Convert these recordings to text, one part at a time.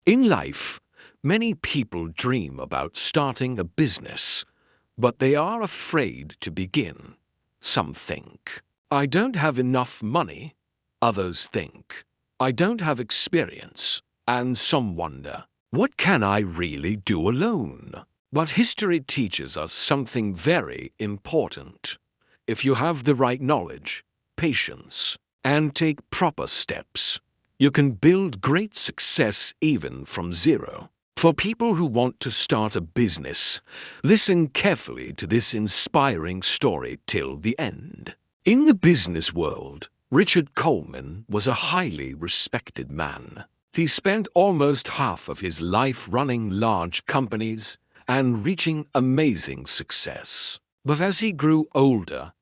In life, many people dream about starting a business, but they are afraid to begin. Some think, I don't have enough money. Others think, I don't have experience. And some wonder, what can I really do alone? But history teaches us something very important. If you have the right knowledge, patience, and take proper steps, you can build great success even from zero. For people who want to start a business, listen carefully to this inspiring story till the end. In the business world, Richard Coleman was a highly respected man. He spent almost half of his life running large companies and reaching amazing success. But as he grew older,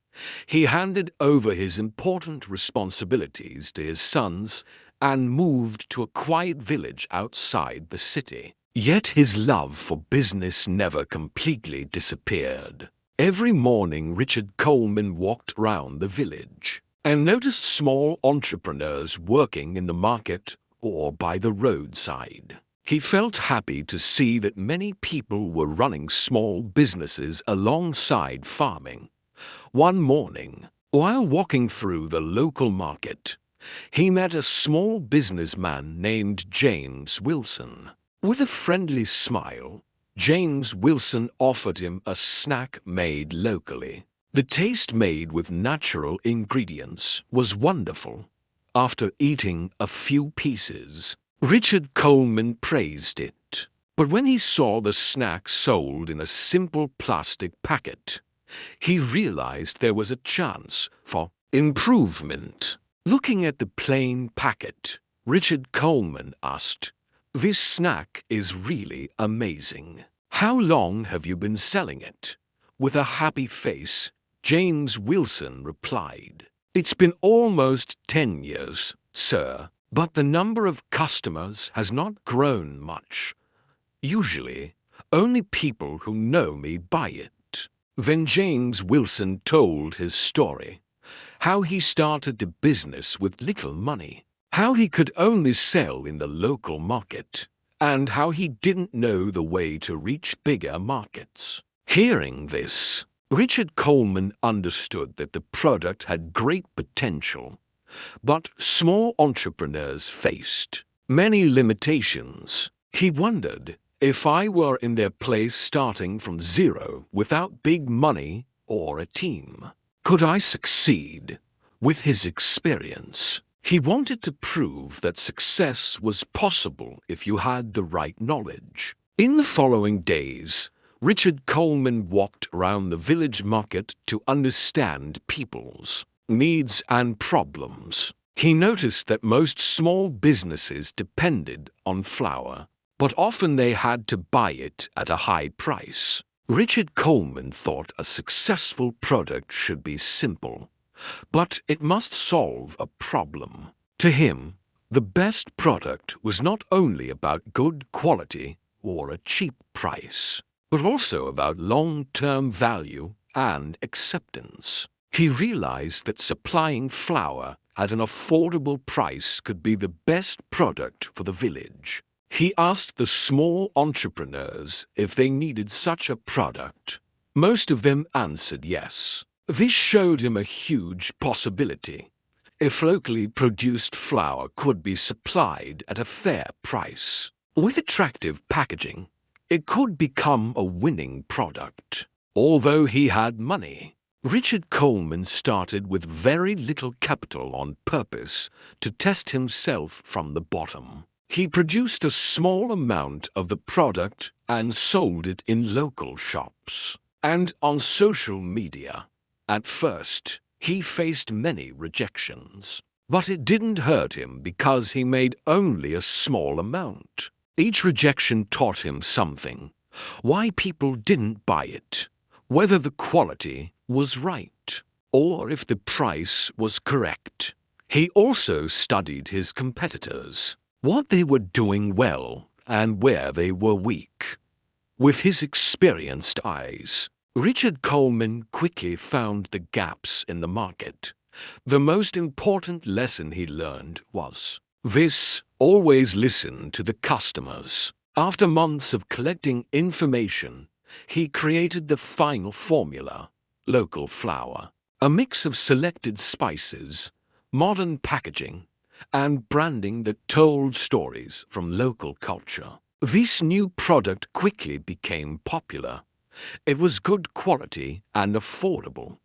he handed over his important responsibilities to his sons and moved to a quiet village outside the city. Yet his love for business never completely disappeared. Every morning, Richard Coleman walked round the village and noticed small entrepreneurs working in the market or by the roadside. He felt happy to see that many people were running small businesses alongside farming. One morning, while walking through the local market, he met a small businessman named James Wilson. With a friendly smile, James Wilson offered him a snack made locally. The taste, made with natural ingredients, was wonderful. After eating a few pieces, Richard Coleman praised it. But when he saw the snack sold in a simple plastic packet, he realized there was a chance for improvement. Looking at the plain packet, Richard Coleman asked, "This snack is really amazing. How long have you been selling it?" With a happy face, James Wilson replied, "It's been almost 10 years, sir, but the number of customers has not grown much. Usually, only people who know me buy it." Then James Wilson told his story, how he started the business with little money, how he could only sell in the local market, and how he didn't know the way to reach bigger markets. Hearing this, Richard Coleman understood that the product had great potential, but small entrepreneurs faced many limitations. He wondered, if I were in their place starting from zero without big money or a team, could I succeed? With his experience, he wanted to prove that success was possible if you had the right knowledge. In the following days, Richard Coleman walked around the village market to understand people's needs and problems. He noticed that most small businesses depended on flour, but often they had to buy it at a high price. Richard Coleman thought a successful product should be simple, but it must solve a problem. To him, the best product was not only about good quality or a cheap price, but also about long-term value and acceptance. He realized that supplying flour at an affordable price could be the best product for the village. He asked the small entrepreneurs if they needed such a product. Most of them answered yes. This showed him a huge possibility. If locally produced flour could be supplied at a fair price, with attractive packaging, it could become a winning product. Although he had money, Richard Coleman started with very little capital on purpose to test himself from the bottom. He produced a small amount of the product and sold it in local shops and on social media. At first, he faced many rejections, but it didn't hurt him because he made only a small amount. Each rejection taught him something: why people didn't buy it, whether the quality was right, or if the price was correct. He also studied his competitors, what they were doing well and where they were weak. With his experienced eyes, Richard Coleman quickly found the gaps in the market. The most important lesson he learned was this: Always listen to the customers. After months of collecting information, he created the final formula, local flour, a mix of selected spices, modern packaging, and branding that told stories from local culture. This new product quickly became popular. It was good quality and affordable.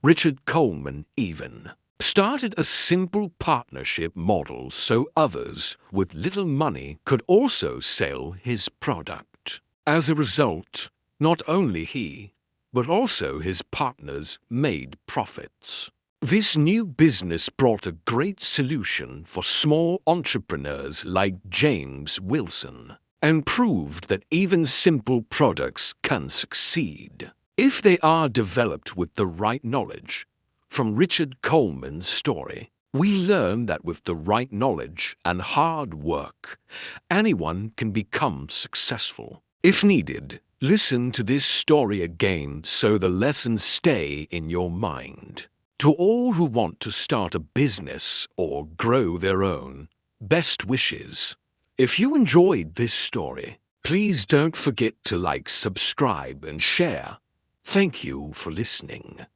Richard Coleman even started a simple partnership model so others with little money could also sell his product. As a result, not only he, but also his partners made profits. This new business brought a great solution for small entrepreneurs like James Wilson and proved that even simple products can succeed if they are developed with the right knowledge. From Richard Coleman's story, we learn that with the right knowledge and hard work, anyone can become successful. If needed, listen to this story again so the lessons stay in your mind. To all who want to start a business or grow their own, best wishes. If you enjoyed this story, please don't forget to like, subscribe, and share. Thank you for listening.